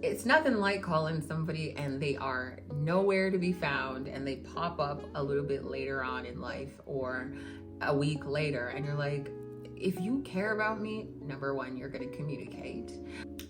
It's nothing like calling somebody and they are nowhere to be found and they pop up a little bit later on in life or a week later, and you're like, if you care about me, number one, you're going to communicate.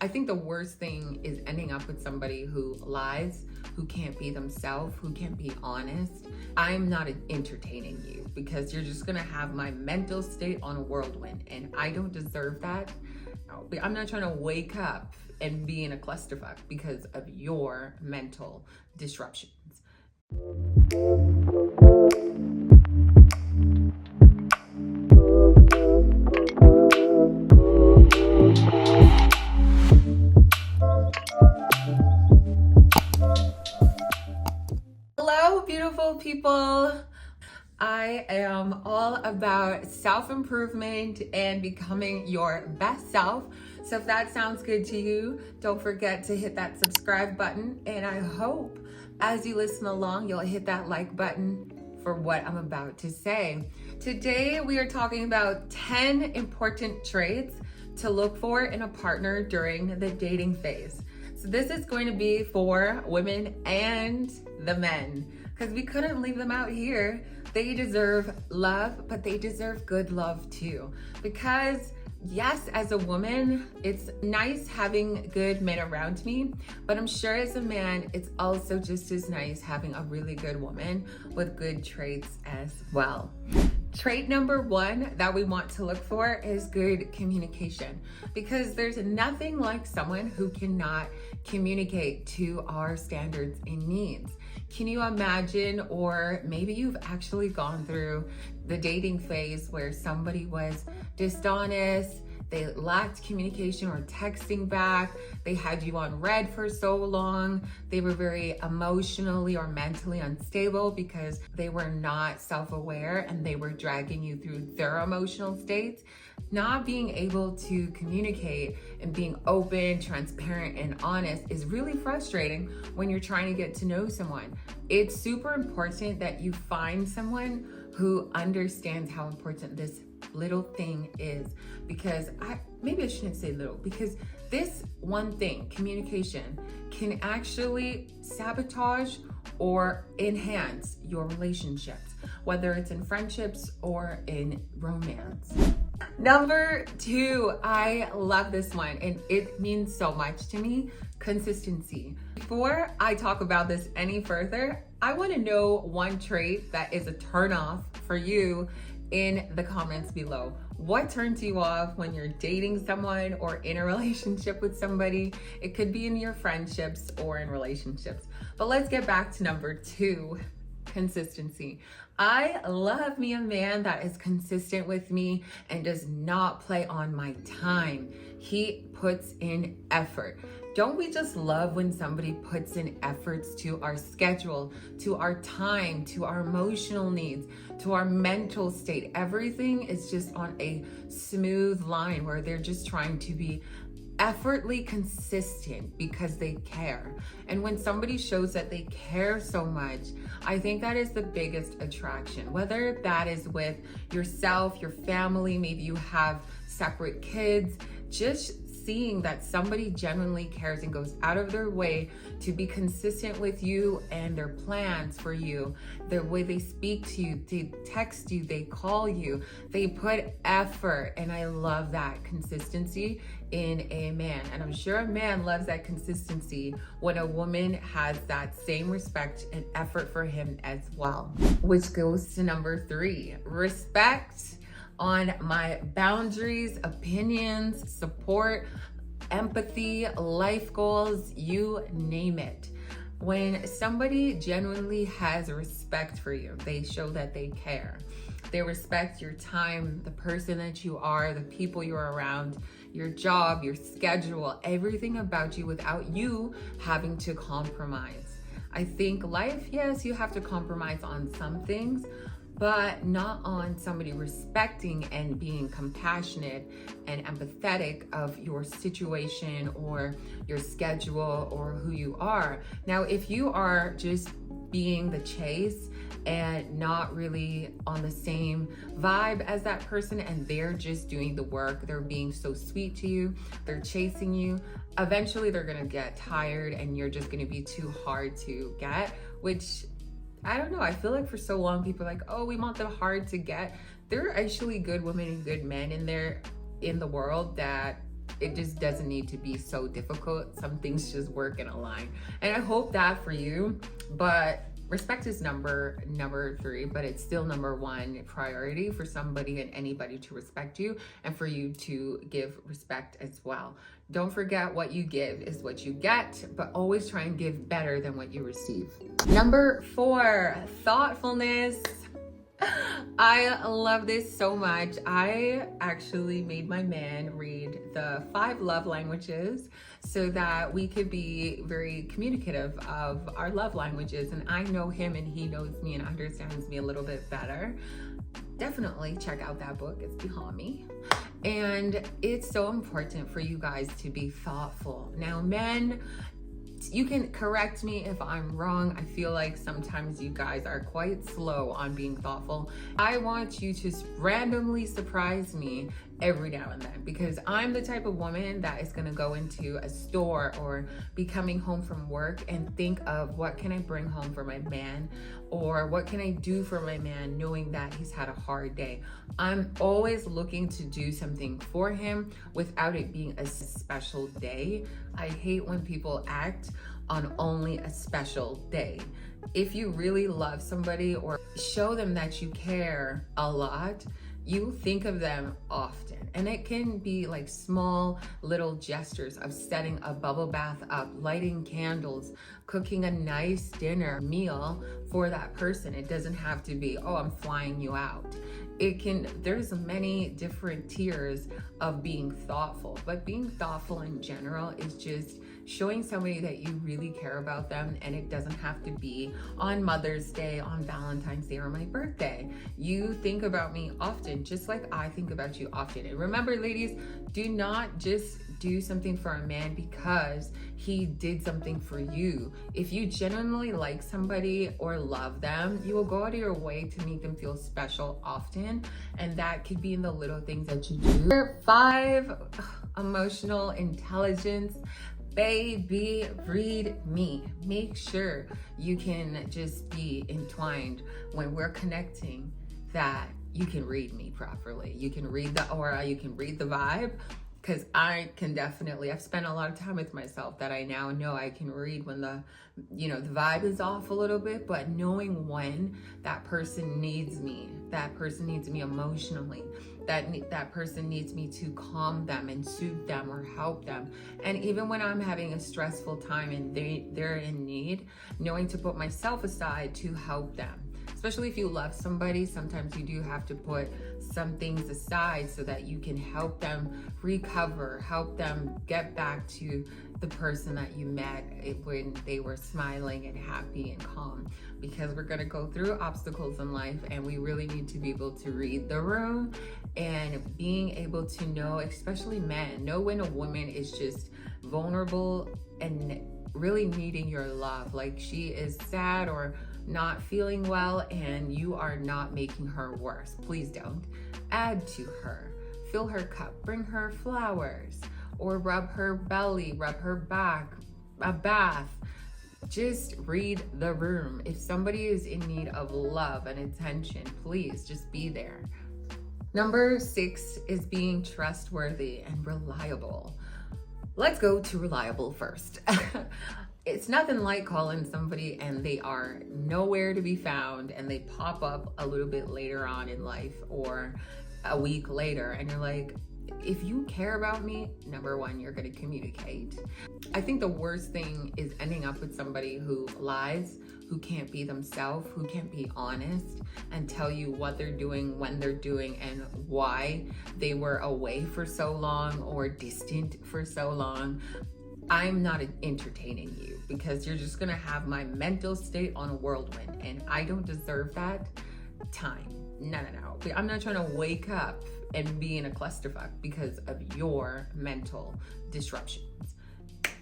I think the worst thing is ending up with somebody who lies, who can't be themselves, who can't be honest. I'm not entertaining you because you're just going to have my mental state on a whirlwind, and I don't deserve that. I'm not trying to wake up and be in a clusterfuck because of your mental disruptions. Hello, beautiful people. I am all about self-improvement and becoming your best self. So if that sounds good to you, don't forget to hit that subscribe button. And I hope as you listen along, you'll hit that like button for what I'm about to say. Today, we are talking about 10 important traits to look for in a partner during the dating phase. So this is going to be for women and the men, because we couldn't leave them out here. They deserve love, but they deserve good love too. Because yes, as a woman, it's nice having good men around me, but I'm sure as a man, it's also just as nice having a really good woman with good traits as well. Trait number one that we want to look for is good communication, because there's nothing like someone who cannot communicate to our standards and needs. Can you imagine, or maybe you've actually gone through the dating phase where somebody was dishonest, they lacked communication or texting back, they had you on red for so long, they were very emotionally or mentally unstable because they were not self-aware and they were dragging you through their emotional states. Not being able to communicate and being open, transparent, and honest is really frustrating when you're trying to get to know someone. It's super important that you find someone who understands how important this little thing is, because maybe I shouldn't say little, because this one thing, communication, can actually sabotage or enhance your relationships, whether it's in friendships or in romance. Number two, I love this one and it means so much to me: consistency. Before I talk about this any further, I want to know one trait that is a turnoff for you in the comments below. What turns you off when you're dating someone or in a relationship with somebody? It could be in your friendships or in relationships. But let's get back to number two, consistency. I love me a man that is consistent with me and does not play on my time. He puts in effort. Don't we just love when somebody puts in efforts to our schedule, to our time, to our emotional needs, to our mental state? Everything is just on a smooth line where they're just trying to be effortlessly consistent because they care. And when somebody shows that they care so much, I think that is the biggest attraction, whether that is with yourself, your family, maybe you have separate kids. Just seeing that somebody genuinely cares and goes out of their way to be consistent with you and their plans for you, the way they speak to you, they text you, they call you, they put effort. And I love that consistency in a man. And I'm sure a man loves that consistency when a woman has that same respect and effort for him as well. Which goes to number three, respect on my boundaries, opinions, support, empathy, life goals, you name it. When somebody genuinely has respect for you, they show that they care. They respect your time, the person that you are, the people you're around, your job, your schedule, everything about you without you having to compromise. I think life, yes, you have to compromise on some things, but not on somebody respecting and being compassionate and empathetic of your situation or your schedule or who you are. Now, if you are just being the chase and not really on the same vibe as that person and they're just doing the work, they're being so sweet to you, they're chasing you, eventually they're gonna get tired and you're just gonna be too hard to get, which I don't know. I feel like for so long people are like, oh, we want the hard to get. There are actually good women and good men in the world that it just doesn't need to be so difficult. Some things just work in a line. And I hope that for you, but respect is number 3, but it's still number 1 priority for somebody and anybody to respect you and for you to give respect as well. Don't forget, what you give is what you get, but always try and give better than what you receive. Number 4, thoughtfulness. I love this so much. I actually made my man read the 5 love languages so that we could be very communicative of our love languages. And I know him and he knows me and understands me a little bit better. Definitely check out that book. It's behind me. And it's so important for you guys to be thoughtful. Now, men, you can correct me if I'm wrong. I feel like sometimes you guys are quite slow on being thoughtful. I want you to randomly surprise me every now and then, because I'm the type of woman that is gonna go into a store or be coming home from work and think of what can I bring home for my man, or what can I do for my man knowing that he's had a hard day. I'm always looking to do something for him without it being a special day. I hate when people act on only a special day. If you really love somebody or show them that you care a lot, you think of them often. And it can be like small little gestures of setting a bubble bath up, lighting candles, cooking a nice dinner meal for that person. It doesn't have to be, oh, I'm flying you out. There's many different tiers of being thoughtful, but being thoughtful in general is just showing somebody that you really care about them, and it doesn't have to be on Mother's Day, on Valentine's Day, or my birthday. You think about me often, just like I think about you often. And remember, ladies, do not just do something for a man because he did something for you. If you genuinely like somebody or love them, you will go out of your way to make them feel special often, and that could be in the little things that you do. Number 5, emotional intelligence. Baby, read me. Make sure you can just be entwined when we're connecting, that you can read me properly. You can read the aura, you can read the vibe, because I can definitely, I've spent a lot of time with myself that I now know I can read when the vibe is off a little bit, but knowing when that person needs me emotionally, that person needs me to calm them and soothe them or help them. And even when I'm having a stressful time and they're in need, knowing to put myself aside to help them. Especially if you love somebody, sometimes you do have to put some things aside so that you can help them recover, help them get back to the person that you met when they were smiling and happy and calm. Because we're gonna go through obstacles in life, and we really need to be able to read the room and being able to know, especially men, know when a woman is just vulnerable and really needing your love. Like she is sad or not feeling well and you are not making her worse. Please don't. Add to her. Fill her cup. Bring her flowers or rub her belly, rub her back, a bath. Just read the room. If somebody is in need of love and attention, please just be there. Number 6 is being trustworthy and reliable. Let's go to reliable first. It's nothing like calling somebody and they are nowhere to be found and they pop up a little bit later on in life or a week later and you're like, if you care about me, number 1, you're going to communicate. I think the worst thing is ending up with somebody who lies, who can't be themselves, who can't be honest and tell you what they're doing, when they're doing, and why they were away for so long or distant for so long. I'm not entertaining you because you're just gonna have my mental state on a whirlwind and I don't deserve that time. No. I'm not trying to wake up and be in a clusterfuck because of your mental disruptions.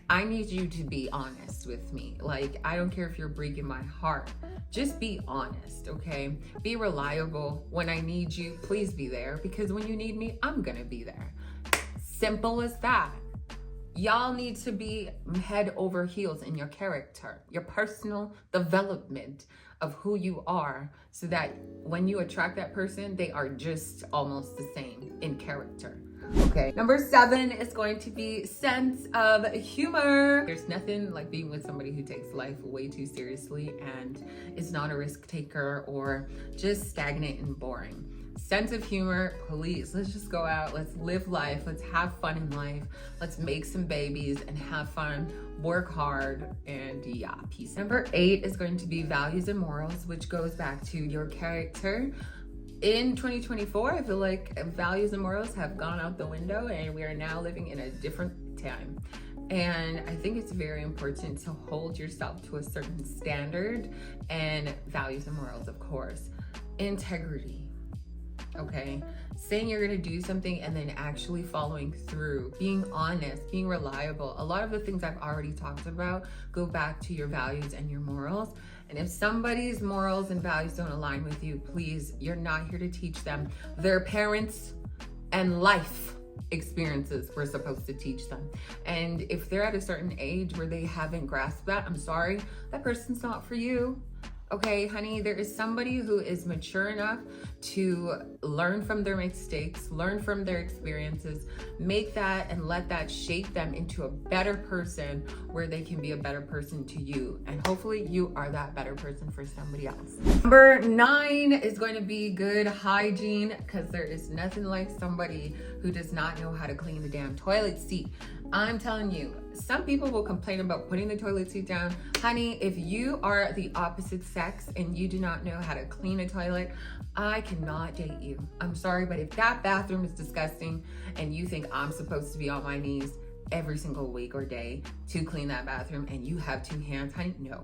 I need you to be honest with me. Like, I don't care if you're breaking my heart. Just be honest, okay? Be reliable. When I need you, please be there because when you need me, I'm gonna be there. Simple as that. Y'all need to be head over heels in your character, your personal development of who you are, so that when you attract that person, they are just almost the same in character. Okay, number 7 is going to be sense of humor. There's nothing like being with somebody who takes life way too seriously and is not a risk taker or just stagnant and boring. Sense of humor, please. Let's just go out. Let's live life. Let's have fun in life. Let's make some babies and have fun. Work hard, and yeah, peace. Number 8 is going to be values and morals, which goes back to your character. In 2024, I feel like values and morals have gone out the window, and we are now living in a different time. And I think it's very important to hold yourself to a certain standard, and values and morals, of course. Integrity. Okay, saying you're going to do something and then actually following through, being honest, being reliable. A lot of the things I've already talked about go back to your values and your morals. And if somebody's morals and values don't align with you, please, you're not here to teach them. Their parents and life experiences we're supposed to teach them. And if they're at a certain age where they haven't grasped that, I'm sorry, that person's not for you. Okay, honey, there is somebody who is mature enough to learn from their mistakes, learn from their experiences, make that and let that shape them into a better person where they can be a better person to you. And hopefully you are that better person for somebody else. Number 9 is going to be good hygiene, because there is nothing like somebody who does not know how to clean the damn toilet seat. I'm telling you, some people will complain about putting the toilet seat down. Honey, if you are the opposite sex and you do not know how to clean a toilet, I cannot date you. I'm sorry, but if that bathroom is disgusting and you think I'm supposed to be on my knees every single week or day to clean that bathroom and you have 2 hands, honey, no.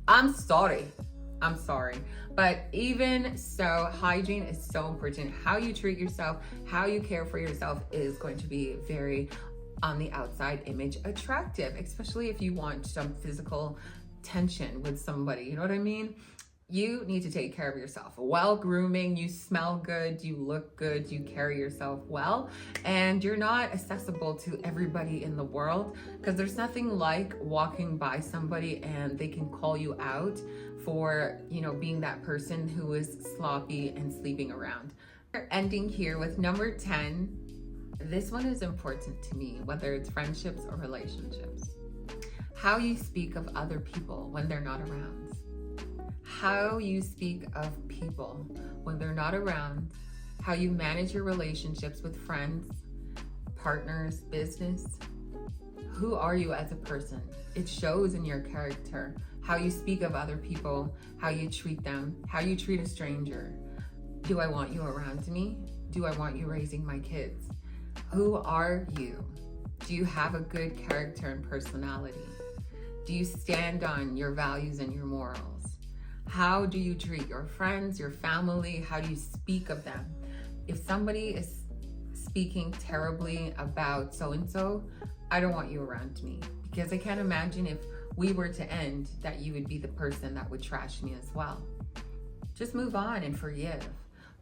I'm sorry. I'm sorry. But even so, hygiene is so important. How you treat yourself, how you care for yourself is going to be very on the outside image attractive, especially if you want some physical tension with somebody. You know what I mean? You need to take care of yourself. While grooming, you smell good, you look good, you carry yourself well, and you're not accessible to everybody in the world, because there's nothing like walking by somebody and they can call you out for, you know, being that person who is sloppy and sleeping around. We're ending here with number 10. This one is important to me, whether it's friendships or relationships. How you speak of other people when they're not around. How you speak of people when they're not around. How you manage your relationships with friends, partners, business. Who are you as a person? It shows in your character. How you speak of other people, how you treat them, how you treat a stranger. Do I want you around me? Do I want you raising my kids? Who are you? Do you have a good character and personality? Do you stand on your values and your morals? How do you treat your friends, your family? How do you speak of them? If somebody is speaking terribly about so-and-so, I don't want you around me, because I can't imagine if we were to end that you would be the person that would trash me as well. Just move on and forgive,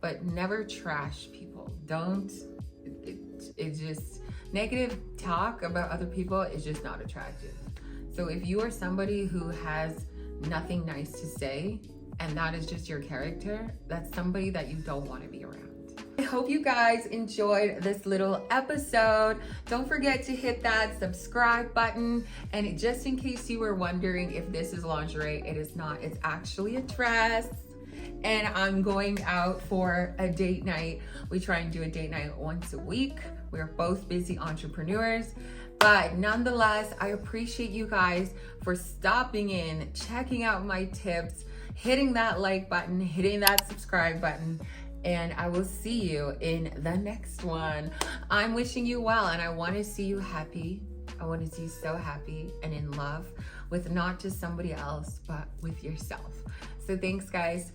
but never trash people. Don't. It's just negative talk about other people is just not attractive. So if you are somebody who has nothing nice to say and that is just your character, that's somebody that you don't want to be around. I hope you guys enjoyed this little episode. Don't forget to hit that subscribe button. And just in case you were wondering if this is lingerie, it is not. It's actually a dress. And I'm going out for a date night. We try and do a date night once a week. We're both busy entrepreneurs, but nonetheless, I appreciate you guys for stopping in, checking out my tips, hitting that like button, hitting that subscribe button, and I will see you in the next one. I'm wishing you well, and I want to see you happy. I want to see you so happy and in love with not just somebody else, but with yourself. So thanks, guys.